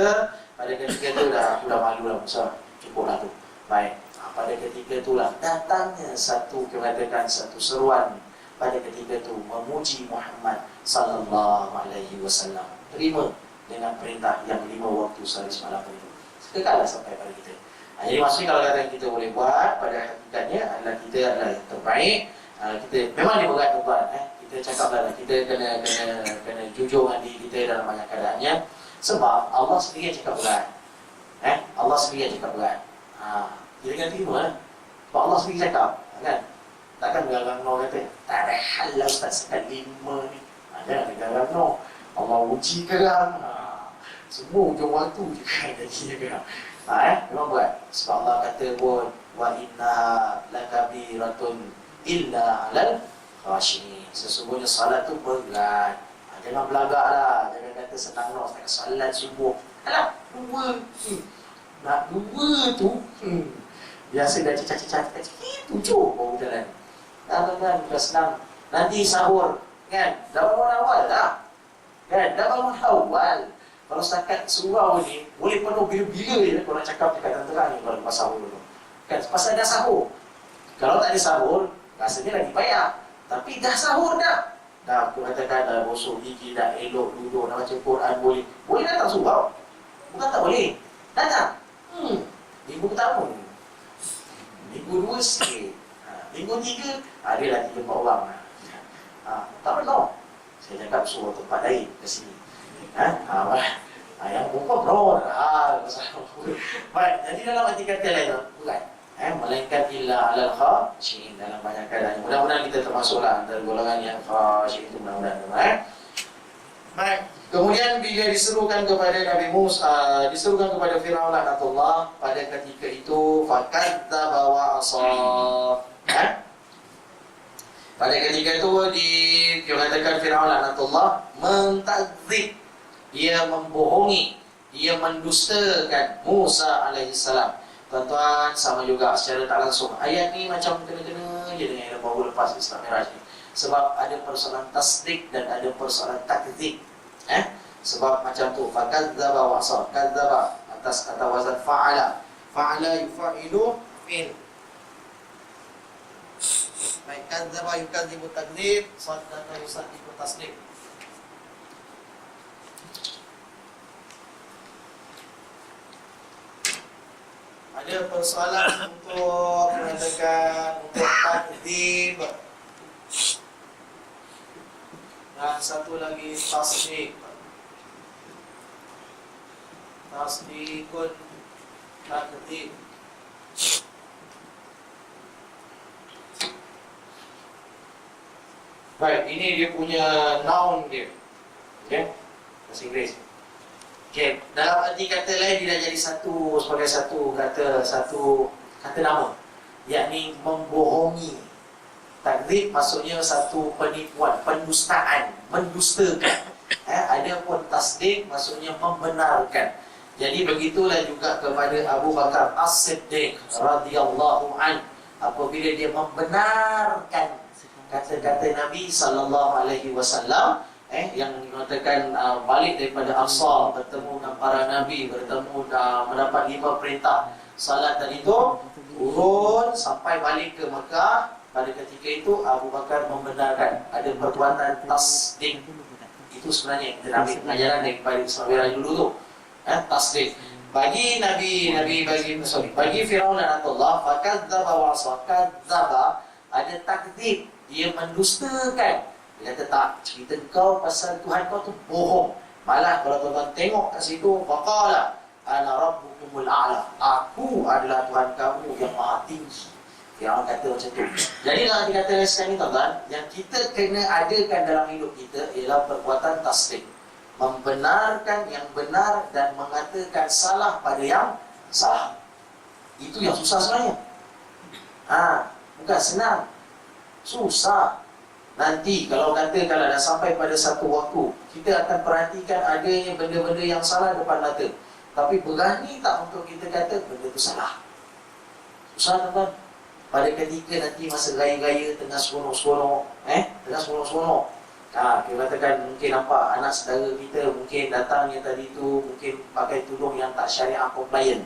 pada ketika tu dah, aku dah malu lah Musa, cukuplah tu. Baik, pada ketika tu lah datangnya satu, katakan satu seruan pada ketika tu memuji Muhammad sallallahu alaihi wasallam. Terima dengan perintah yang 5 waktu sehari semalam itu. Kekallah sampai pada kita. Jadi maksudnya kalau kata kita boleh buat, pada hakikatnya adalah kita adalah yang terbaik. Kita memang dia berat tuan, kita cakap lah, kita kena jujur dengan diri kita dalam banyak keadaannya. Sebab Allah sendiri yang cakap berat. Allah sendiri yang cakap berat. Kita kena terima lah. Sebab Allah sendiri cakap, kan? Takkan garang no kata, tak ada hal lah Ustaz sekali 5 ni. Jangan garang no. Allah uji garang. Semua ujung waktu juga jadi garang. Memang berat. Sebab Allah kata pun, wa inna lakabiratun illa alal khashiyin. Sesungguhnya salat tu berat. Jangan belagak lah. Jangan kata senang no, salat subuh. Alah, 2. Nak 2 tu biasa dah cicak-cicak 7 baru jalan. Kan, dah senang. Nanti sahur, kan? Dah bangun awal dah. Kan? Dah bangun awal. Kalau setakat surau ni, boleh penuh bila-bila je kalau nak cakap dekat terang ni kalau lepas sahur dulu. Kan? Pasal dah sahur. Kalau tak ada sahur, rasanya lagi payah. Tapi dah sahur dah. Dah aku katakan dah bosok gigi, dah elok duduk, nak baca Quran boleh. Boleh datang surau. Bukan tak boleh. Datang. Minggu pertama. Minggu 2 sikit. Minggu 3 ada lah 3-4 orang. Tak pernah. Saya cakap suruh tempat lain ke sini. Yang perempuan bro. Baik, jadi dalam arti kata lain bukan. Melainkan illa alal khashiyin, dalam banyak keadaan. Mudah-mudahan kita termasuklah antara golongan yang khashiyin itu, mudah-mudahan. Baik. Kemudian bila diserukan kepada Nabi Musa, diserukan kepada Firaun laknatullah, pada ketika itu fakadzdzaba wa asa. Pada ketika itu dikatakan Firaun laknatullah mentakdzib, dia membohongi, dia mendustakan Musa alaihissalam. Tuan-tuan, sama juga secara tak langsung ayat ni macam kena-kena je dengan yang baru lepas Isra Miraj ni. Sebab ada persoalan tasdik dan ada persoalan takdzib. Sebab macam tu, fakadzdzaba wa asa. Kadzdzaba atas kata wazan fa'ala. Fa'ala yufa'ilu fi'l. Baik, kadzdzaba yukadzibu takdzib, saddaqa yusaddiqu tasdiq. Ada persoalan untuk mengatakan untuk takdzib. Dan satu lagi tasdiq. Tasdiqun takdzib. Baik, ini dia punya noun dia. Okey. Bahasa Inggeris. Okey, dalam arti kata lain dia dah jadi sebagai satu kata nama, yakni membohongi. Takdzib maksudnya satu penipuan, pendustaan, mendustakan. Adapun tasdik maksudnya membenarkan. Jadi begitulah juga kepada Abu Bakar As-Siddiq radhiyallahu an, apabila dia membenarkan kata-kata Nabi sallallahu alaihi wasallam yang mengatakan balik daripada Aqsa, bertemu dengan para nabi, mendapat 5 perintah salat tadi itu, turun sampai balik ke Mekah. Pada ketika itu Abu Bakar membenarkan ada perbuatan tasdik. Itu sebenarnya kita ambil pengajaran daripada Ismail dulu tu. Tasdik. Bagi bagi Firaun dan Allah, fakadzdzaba wa kadzdzaba, ada takdzib, dia mendustakan. Dia kata tak, cerita kau pasal Tuhan kau tu bohong. Malah kalau tuan-tuan tengok kat situ, faqala ana rabbukumul a'la, aku adalah Tuhan kamu yang maha tinggi. Firaun kata macam tu. Jadi dalam dikata sekarang ni tuan-tuan, yang kita kena adakan dalam hidup kita ialah perbuatan tasdik, membenarkan yang benar dan mengatakan salah pada yang salah. Itu yang susah sebenarnya. Bukan senang, susah. Nanti kalau katakanlah dah sampai pada satu waktu, kita akan perhatikan adanya benda-benda yang salah depan mata, tapi berani tak untuk kita kata benda itu salah? Susah tuan-tuan. Pada ketika nanti masa raya-raya tengah seronok-seronok, kita katakan mungkin nampak anak saudara kita mungkin datangnya tadi tu mungkin pakai tudung yang tak syariah compliant.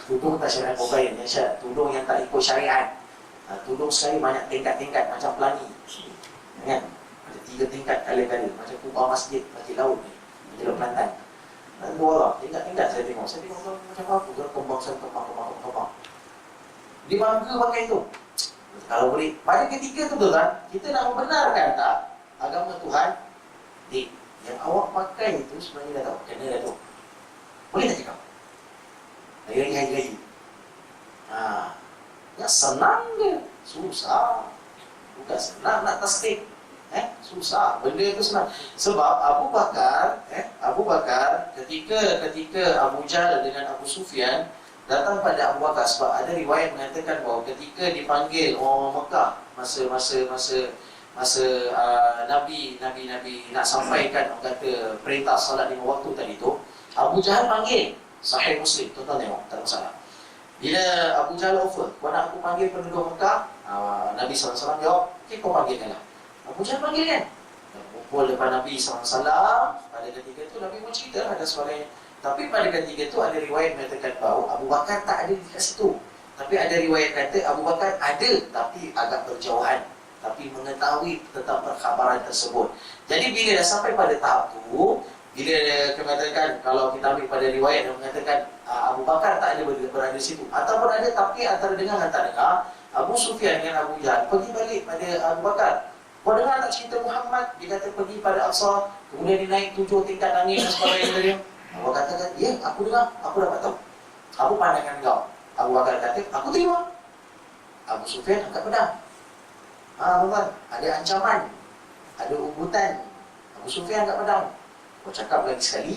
Tudung tak syariah compliant, tudung yang tak ikut syariat. Tudung sekali banyak tingkat-tingkat macam pelangi, kan? Ada 3 tingkat kala-kala, macam kubah masjid laut ni, Masjid Kelantan. Dan 2 orang, tingkat-tingkat saya tengok macam apa, kembang. Dia bangga pakai itu. Kalau boleh, pada ketika tu tuan, kita nak membenarkan tak agama Tuhan, yang awak pakai itu sebenarnya dah tahu, kena dah tahu. Boleh tak cakap? Hari-hari. Ya senang ke? Susah. Bukan senang nak tasdik. Susah. Benda itu senang. Sebab Abu Bakar ketika Abu Jahal dengan Abu Sufyan datang pada Abu Bakar, sebab ada riwayat mengatakan bahawa ketika dipanggil orang Mekah masa Nabi nak sampaikan orang kata perintah salat 5 waktu tadi tu, Abu Jahal panggil. Sahih Muslim, tuan-tuan tengok, tak ada masalah. Bila Abu Jahal offer, kau nak aku panggil penduduk Mekah? Nabi SAW jawab, okey, kau panggilkanlah. Abu Jahal panggil kan? Pukul depan Nabi SAW. Pada ketika itu Nabi pun cerita ada suaranya. Tapi pada ketika itu ada riwayat mengatakan bahawa Abu Bakar tak ada di situ. Tapi ada riwayat kata Abu Bakar ada, tapi agak berjauhan, tapi mengetahui tentang perkhabaran tersebut. Jadi bila dah sampai pada tahap itu, bila katakan kalau kita ambil pada riwayat yang mengatakan Abu Bakar tak ada berada di situ, ataupun ada tapi antara dengar dan tak dengar, Abu Sufyan dengan Abu Jahal pergi balik pada Abu Bakar. Kau dengar tak cerita Muhammad? Dia kata pergi pada Aqsa, kemudian dia naik 7 tingkat langit dan sebagainya dia. Abu Bakar kata, ya aku dengar, aku dapat tahu. Apa pandangan kau? Abu Bakar kata, aku terima. Abu Sufyan angkat pedang. Tuan-tuan, ada ancaman, ada ugutan. Abu Sufyan angkat pedang. Kau cakap lagi sekali,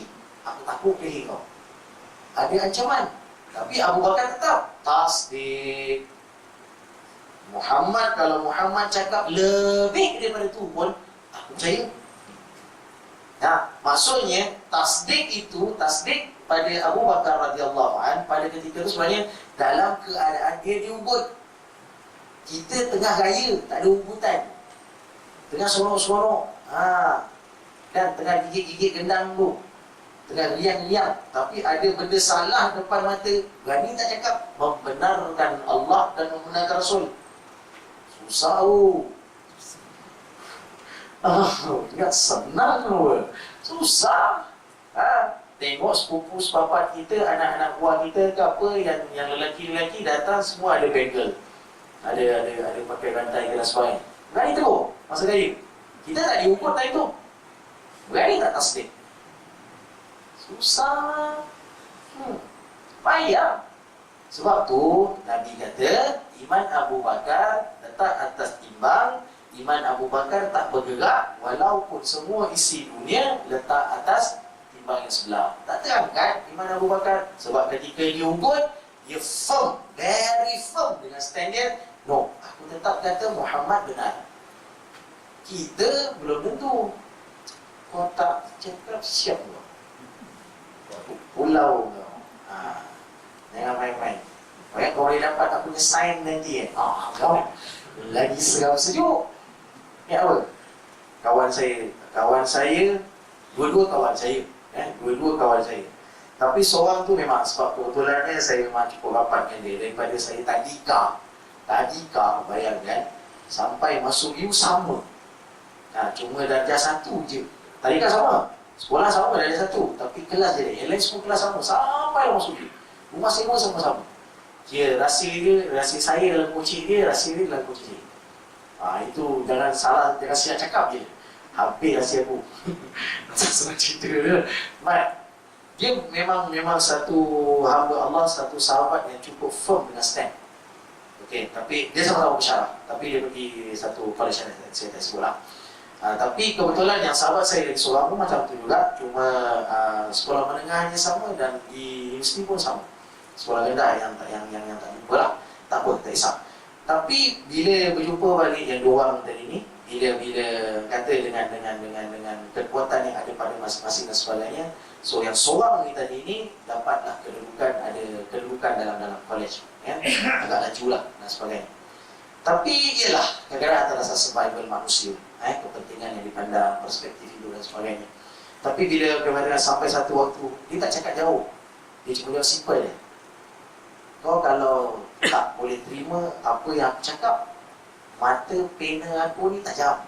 aku takut pilih kau. Ada ancaman. Tapi Abu Bakar tetap tasdik. Muhammad, kalau Muhammad cakap lebih daripada itu pun aku percaya. Maksudnya tasdik itu, tasdik pada Abu Bakar radhiyallahu an pada ketika itu sebenarnya dalam keadaan dia diugut. Kita tengah raya, tak ada ugutan, tengah seronok-seronok, dan tengah gigit-gigit gendang tu, tengah liang-liang, tapi ada benda salah depan mata, berani tak cakap membenarkan Allah dan membenarkan Rasul? Susah. Tidak senang pun. Susah. Tengok sepupu sepapat kita, anak-anak buah kita ke apa, yang lelaki-lelaki datang semua ada bangle, ada pakai rantai ke dan sebagainya. Berani teruk masa raya. Kita tak diukur time tu. Berani tak tasdik? Susah. Payah. Sebab tu Nabi kata iman Abu Bakar letak atas timbang, Iman Abu Bakar tak bergerak walaupun semua isi dunia letak atas timbang yang sebelah. Tak terangkat iman Abu Bakar. Sebab ketika dia ugut, dia firm, very firm dengan stand dia. No, aku tetap kata Muhammad benar. Kita belum tentu. Kau tak cakap siap kau. Pulau kau. Jangan main-main. Kau boleh dapat aku punya sign nanti. Kau lagi seram sejuk. Ni apa? Kawan saya, dua-dua kawan saya. Dua-dua kawan saya. Tapi seorang tu memang sebab kebetulannya saya memang cukup rapat dengan dia. Daripada saya tadika, bayangkan, sampai masuk U sama. Cuma darjah satu je. Tadika sama, sekolah sama, darjah satu. Tapi kelas je, yang lain semua kelas sama. Sampai masuk U. Rumah semua sama-sama. Dia rasa saya dalam coaching dia, rasa dia dalam coaching dia. Itu jangan salah, jangan siap cakap je. Habis rahsia aku. Senang cerita dia. Dia memang satu hamba Allah, satu sahabat yang cukup firm dengan stand. Okey, tapi dia sama-sama bersyarah. Tapi dia pergi satu college yang saya tak sebut lah. Tapi kebetulan yang sahabat saya dari seorang pun macam tu juga. Cuma sekolah menengahnya sama dan di universiti pun sama. Sekolah rendah yang tak jumpa lah. Tak apa, tak kisah. Tapi bila berjumpa balik yang dua orang tadi ni, bila kata dengan kekuatan yang ada pada masing-masing dan sebagainya, so yang seorang ni tadi ni dapatlah kedudukan dalam college, ya, agak laju lah dan sebagainya. Tapi ialah kadang-kadang ada rasa survival manusia, kepentingan yang dipandang, perspektif hidup dan sebagainya. Tapi bila kadang-kadang sampai satu waktu, dia tak cakap jauh, dia cuma jawab simple je. Kau kalau tak boleh terima apa yang aku cakap, mata pena aku ni tajam.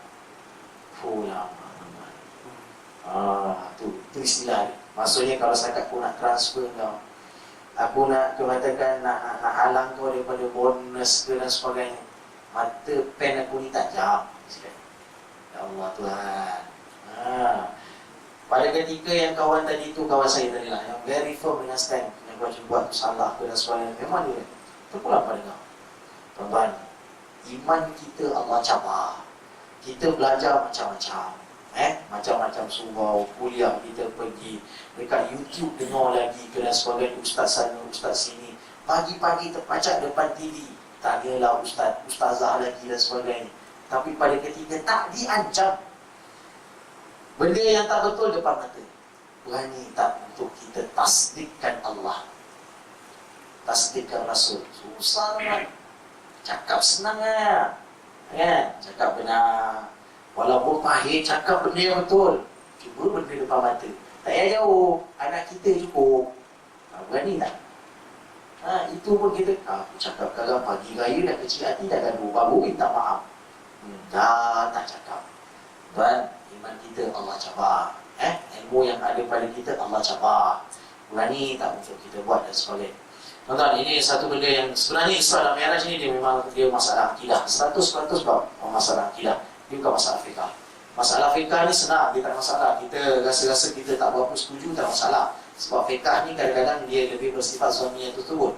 Lama. Tu istilah dia. Maksudnya kalau setakat aku nak transfer kau, aku nak katakan nak halang kau daripada bonus ke dan sebagainya, mata pen aku ni tajam. Ya Allah Tuhan. Pada ketika yang kawan tadi tu, kawan saya tadi lah, yang very firm dengan stand, yang kau buat tu salah ke dan sebagainya, memang dia terpulang pada kau. Tuan-tuan, iman kita Allah cabar. Kita belajar macam-macam, macam-macam surau, kuliah kita pergi dekat YouTube, dengar lagi ke dan sebagainya, ustaz sana, ustaz sini. Pagi-pagi terpacak depan TV, tanyalah ustazah lagi dan sebagainya. Tapi pada ketika tak diancam, benda yang tak betul depan mata, berani tak untuk kita tasdikkan Allah, tasdikkan Rasul? Susah kan? Cakap senang kan? Cakap benar. Walaupun pahit, cakap benda yang betul. Cuba benda depan mata. Tak payah jauh. Anak kita cukup. Berani tak? Itu pun kita, aku cakap kadang pagi raya dah kecil hati, dah gaduh, baru minta maaf. Dah tak cakap. Tuan, iman kita Allah cabar. Ilmu yang ada pada kita Allah cabar. Berani tak untuk kita buat dan sebagainya. Tuan-tuan, ini satu benda yang sebenarnya Isra dan Mi'raj ini dia masalah akidah. 100% masalah akidah. Dia bukan masalah fiqah. Masalah fiqah ni senang, dia tak masalah. Kita rasa-rasa kita tak berapa setuju, tak masalah. Sebab fiqah ni kadang-kadang dia lebih bersifat zoniyah tersebut.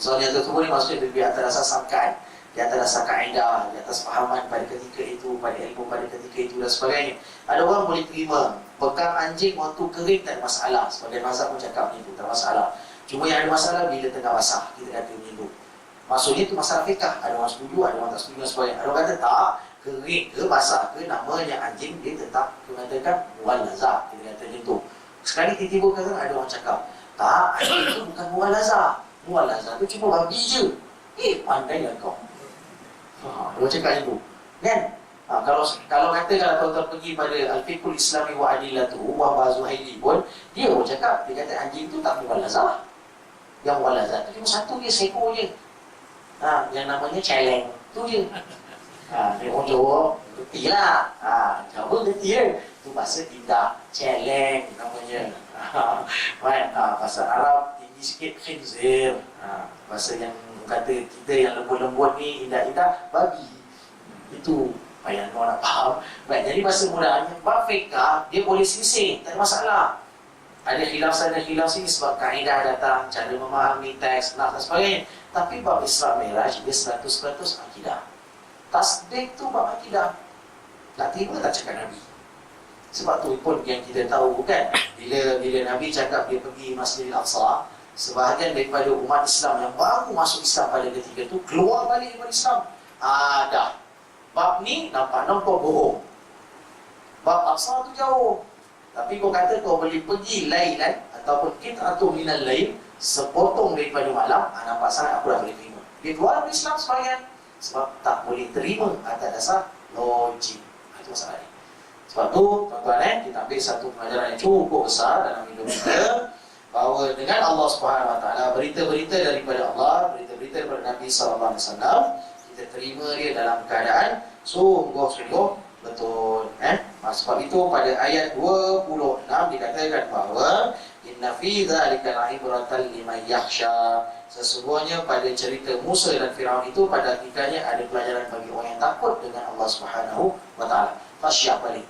Zoniyah tersebut ni maksudnya lebih atas dasar sangkaan, di atas dasar kaedah, di atas fahaman pada ketika itu, pada ilmu pada ketika itu dan sebagainya. Ada orang boleh terima pegang anjing waktu kering tak ada masalah. Sebagai mazhab pun cakap itu tak masalah. Cuma yang ada masalah bila tengah basah, kita kata minum. Maksudnya itu masalah fiqah. Ada orang setuju, ada orang tak setuju dan sebagainya. Ada orang kata tak, kering ke basah ke, namanya anjing dia tetap mengatakan muwallazah, kita kata macam tu. Sekali tiba-tiba kata ada orang cakap, tak, anjing itu bukan muwallazah. Muwallazah itu cuma babi je. Pandailah kau. Dia cakap macam tu. Kan? Kalau tuan-tuan pergi pada Al-Fiqhul Islami wa Adillatuhu wa Bazuhaili pun, dia pun cakap, dia kata anjing tu tak muwallazah. Yang muwallazah tu cuma satu je, seekor je. Yang namanya celeng tu je. Dia orang Jawa reti lah. Jawa reti je. Tu bahasa indah, celeng namanya. Bahasa Arab tinggi sikit, khinzir. Bahasa yang kata kita yang lembut-lembut ni, indah-indah, babi. Itu payah orang nak faham. Baik, jadi bahasa mudahnya, bab fiqah dia boleh sisih, tak ada masalah. Ada khilaf sana, khilaf sini sebab kaedah datang, cara memahami teks, nak dan sebagainya. Tapi bab Isra Mi'raj dia 100% akidah. Tasdik tu bab akidah. Nak terima tak cakap Nabi? Sebab tu pun yang kita tahu kan, bila Nabi cakap dia pergi Masjidil Aqsa, sebahagian daripada umat Islam yang baru masuk Islam pada ketika tu keluar balik daripada Islam. Dah. Bab ni nampak bohong. Bab Aqsa tu jauh. Tapi kau kata kau boleh pergi lailan ataupun qit'atun minal lail, sepotong daripada malam, nampak sangat aku dah boleh terima. Dia keluar dari Islam sebahagian sebab tak boleh terima atas dasar logik. Itu masalahnya. Sebab tu tuan-tuan kita ambil satu pelajaran yang cukup besar dalam hidup kita, bahawa dengan Allah Subhanahu Wa Taala, berita-berita daripada Allah, berita-berita daripada Nabi sallallahu alaihi wasallam, kita terima dia dalam keadaan sungguh-sungguh betul. Sebab itu pada ayat 26 dikatakan bahawa inna fi dzalika la'ibratan liman yakhsha. Sesungguhnya pada cerita Musa dan Firaun itu pada hakikatnya ada pelajaran bagi orang yang takut dengan Allah Subhanahu Wa Taala. Khasyah balik.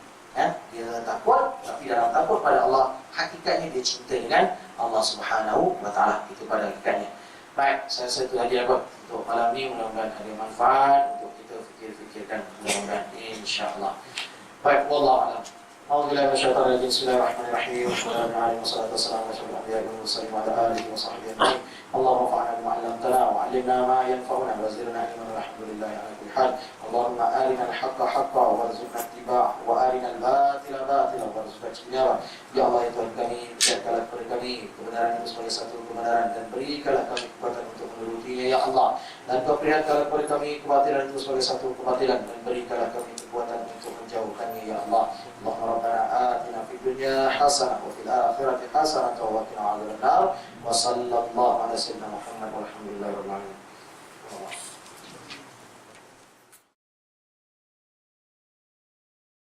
Dia takut, tapi dalam takut pada Allah, hakikatnya dia cinta dengan Allah Subhanahu Wa Taala. Itu pada hakikatnya. Baik, saya rasa itu saja untuk malam ni. Mudah-mudahan ada manfaat untuk kita fikir-fikirkan, mudah-mudahan insya-Allah. Baik, wallahu a'lam. Alhamdulillah, masyaallah, bismillahirrahmanirrahim. Wassalatu wassalamu ala asyrofil anbiya'i wal mursalin wa ala alihi wa sahbihi ajma'in. Allahumma fa'alna bima 'allamtana wa 'allimna ma yanfa'una wa zidna ilman, walhamdulillahi ala kulli hal. Allahumma arina al-haqqa haqqan warzuqna ittiba'ah wa arina al-batila batilan warzuqna ijtinabah. Ya Allah, ya Tuhan kami, berikanlah kepada kami kebenaran itu sebagai satu kebenaran dan berikanlah kami kekuatan untuk menurutinya ya Allah. Dan Kau perlihatkanlah kepada kami kebatilan itu sebagai satu kebatilan dan berikanlah kami kekuatan untuk menjauhkannya ya Allah. Allahumma rabbana atina fid dunya hasanah wa fil akhirati hasanah wa qina adzabannar. Wa sallallahu ala sayyidina Muhammad walhamdulillahi rabbil alamin.